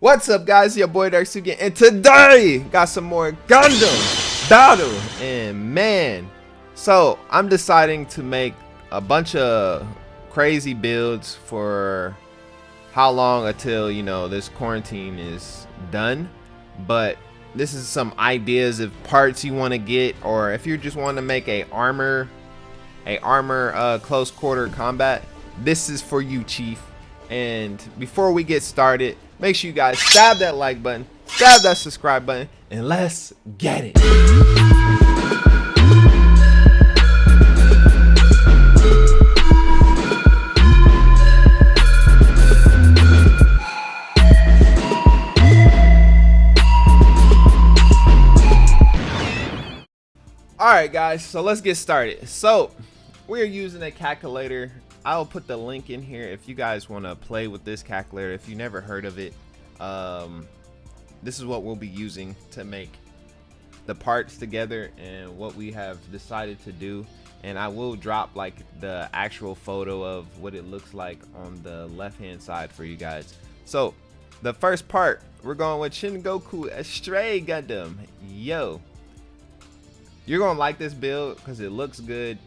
What's up, guys? Your boy Darksugi, and today got some more Gundam battle. And man, so I'm deciding to make a bunch of crazy builds for how long until this quarantine is done. But this is some ideas of parts you want to get, or if you just want to make a armor close quarter combat, this is for you, Chief. And before we get started, make sure you guys stab that like button, stab that subscribe button, and let's get it. Alright guys, so let's get started. So we're using a calculator. I'll put the link in here if you guys want to play with this calculator. If you never heard of it, this is what we'll be using to make the parts together and what we have decided to do. And I will drop like the actual photo of what it looks like on the left hand side for you guys. So the first part, we're going with SENGOKU Astray Gundam. Yo, you're gonna like this build because it looks good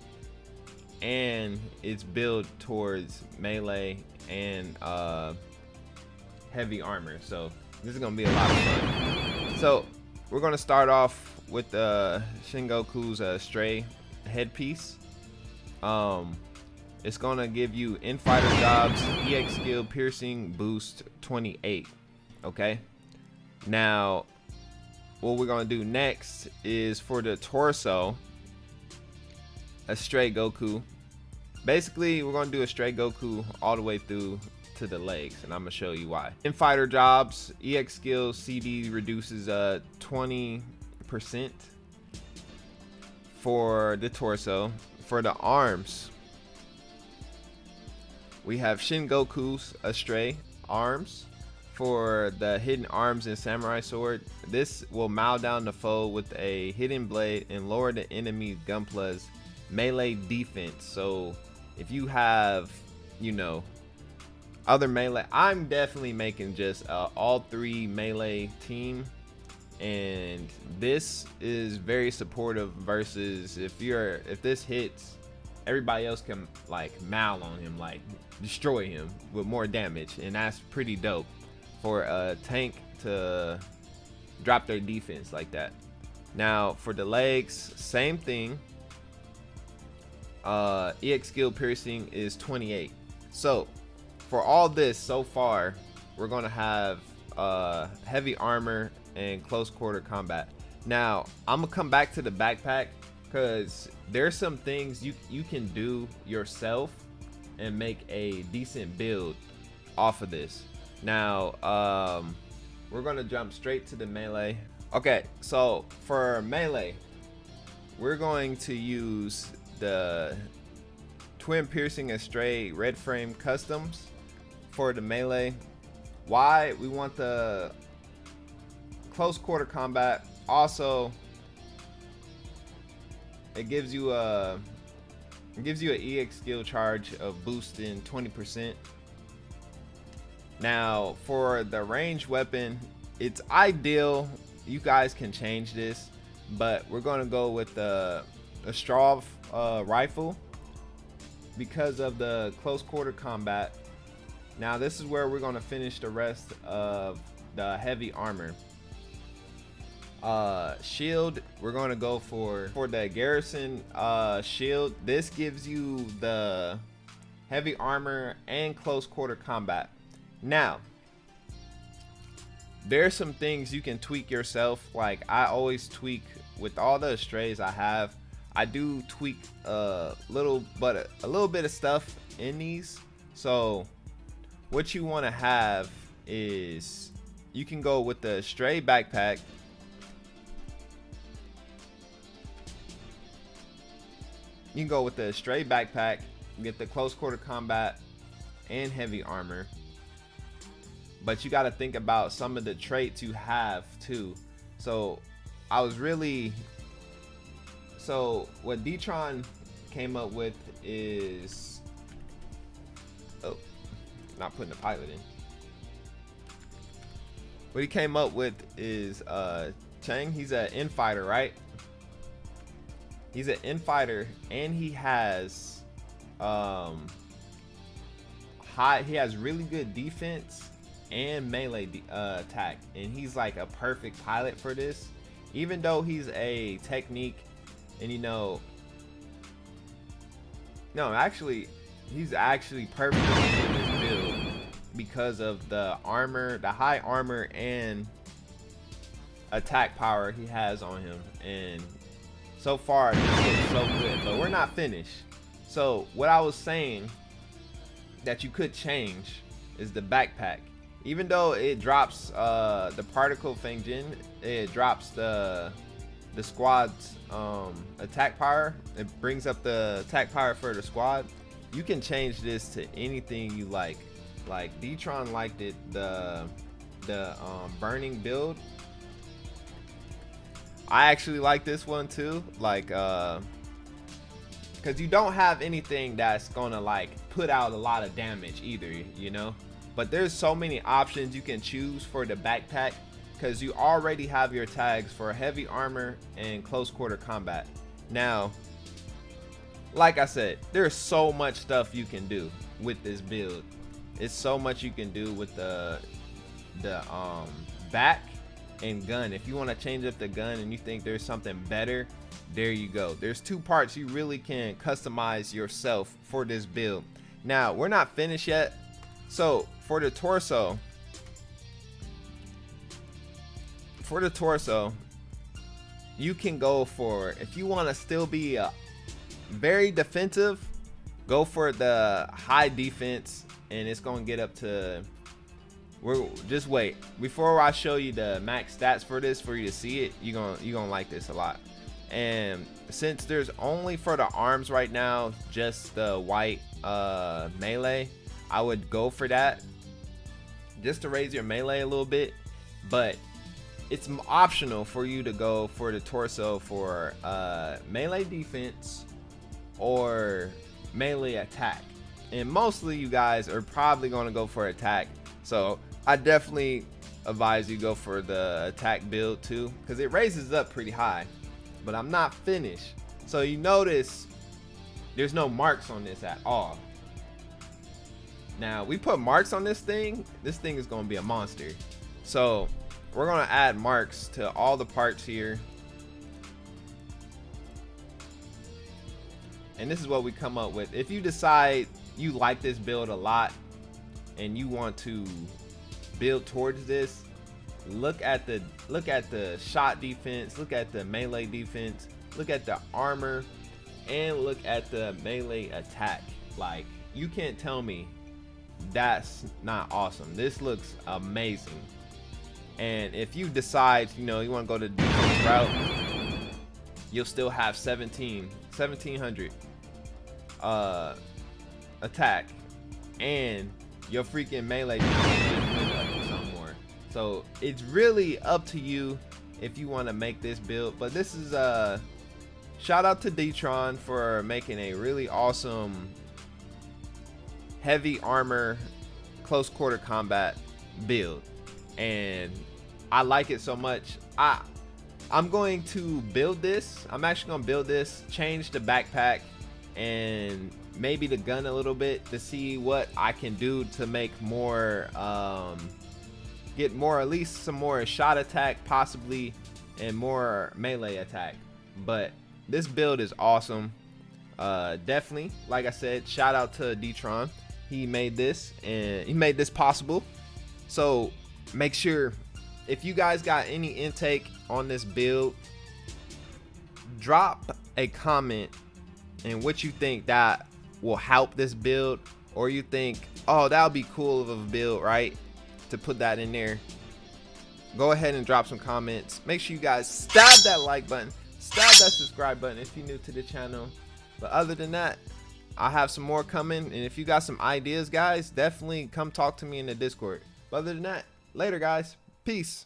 and it's built towards melee and heavy armor, so this is gonna be a lot of fun. So we're gonna start off with SENGOKU's Astray headpiece. It's gonna give you in-fighter jobs, EX skill piercing boost 28. Okay, now what we're gonna do next is for the torso, Astray Goku. Basically, we're gonna do Astray Goku all the way through to the legs, and I'm gonna show you why. In fighter jobs, EX skill CD reduces 20% for the torso. For the arms, we have SENGOKU's Astray arms. For the hidden arms and samurai sword, this will mow down the foe with a hidden blade and lower the enemy's Gunpla's melee defense. So if you have other melee, I'm definitely making just all three melee team, and this is very supportive versus if this hits, everybody else can like maul on him, like destroy him with more damage, and that's pretty dope for a tank to drop their defense like that. Now for the legs, same thing. EX skill piercing is 28. So for all this so far, we're gonna have heavy armor and close quarter combat. Now I'm gonna come back to the backpack because there's some things you can do yourself and make a decent build off of this. Now we're gonna jump straight to the melee. Okay, so for melee, we're going to use the twin piercing Astray red frame customs for the melee. Why we want the close quarter combat? Also, it gives you an EX skill charge of boosting 20%. Now for the range weapon, it's ideal. You guys can change this, but we're gonna go with the Astaroth rifle because of the close quarter combat. Now this is where we're gonna finish the rest of the heavy armor. Shield, we're gonna go for the Garrison Shield. This gives you the heavy armor and close quarter combat. Now there's some things you can tweak yourself. Like I always tweak with all the Astrays I have. I do tweak a little bit of stuff in these. So what you want to have is you can go with the Astray backpack. You can go with the Astray backpack, get the close quarter combat and heavy armor. But you got to think about some of the traits you have too. So what D-Tron came up with is, oh, not putting the pilot in. what he came up with is Chang. He's an infighter, right? He's an infighter, and he has he has really good defense and melee attack, and he's like a perfect pilot for this. Even though he's a technique, and you know, no, actually, he's actually perfect for this build because of the armor, the high armor and attack power he has on him. And so far, this looks so good, but we're not finished. So what I was saying that you could change is the backpack. Even though it drops the particle Fangjin, it drops the squad's attack power. It brings up the attack power for the squad. You can change this to anything you like. Like D-Tron liked it, the burning build. I actually like this one too, like because you don't have anything that's gonna like put out a lot of damage either, you know. But there's so many options you can choose for the backpack because you already have your tags for heavy armor and close quarter combat. Now, like I said, there's so much stuff you can do with this build. It's so much you can do with the back and gun. If you want to change up the gun and you think there's something better, there you go. There's two parts you really can customize yourself for this build. Now, we're not finished yet. So for the torso, you can go for, if you want to still be very defensive, go for the high defense, and it's gonna get up to, just wait before I show you the max stats for this for you to see it. You're gonna like this a lot. And since there's only for the arms right now just the white melee, I would go for that just to raise your melee a little bit, but it's optional for you to go for the torso for melee defense or melee attack. And mostly you guys are probably going to go for attack, so I definitely advise you go for the attack build too, because it raises up pretty high. But I'm not finished, so you notice there's no marks on this at all. Now we put marks on this thing is going to be a monster, so we're going to add marks to all the parts here, and this is what we come up with. If you decide you like this build a lot and you want to build towards this, look at the shot defense, look at the melee defense, look at the armor, and look at the melee attack. Like, you can't tell me that's not awesome. This looks amazing. And if you decide, you know, you want to go the defense route, you'll still have 1700 attack, and your freaking melee some more. So it's really up to you if you want to make this build. But this is shout out to D-Tron for making a really awesome heavy armor close quarter combat build, and I like it so much. I'm going to build this. I'm actually going to build this, change the backpack and maybe the gun a little bit to see what I can do to make more get more, at least some more shot attack possibly, and more melee attack. But this build is awesome. Definitely, like I said, shout out to D-Tron. He made this, and he made this possible. So make sure, if you guys got any intake on this build, drop a comment and what you think that will help this build, or you think, oh, that would be cool of a build, right, to put that in there. Go ahead and drop some comments. Make sure you guys stab that like button, stab that subscribe button if you're new to the channel. But other than that, I have some more coming, and if you got some ideas, guys, definitely come talk to me in the Discord. But other than that, later, guys. Peace.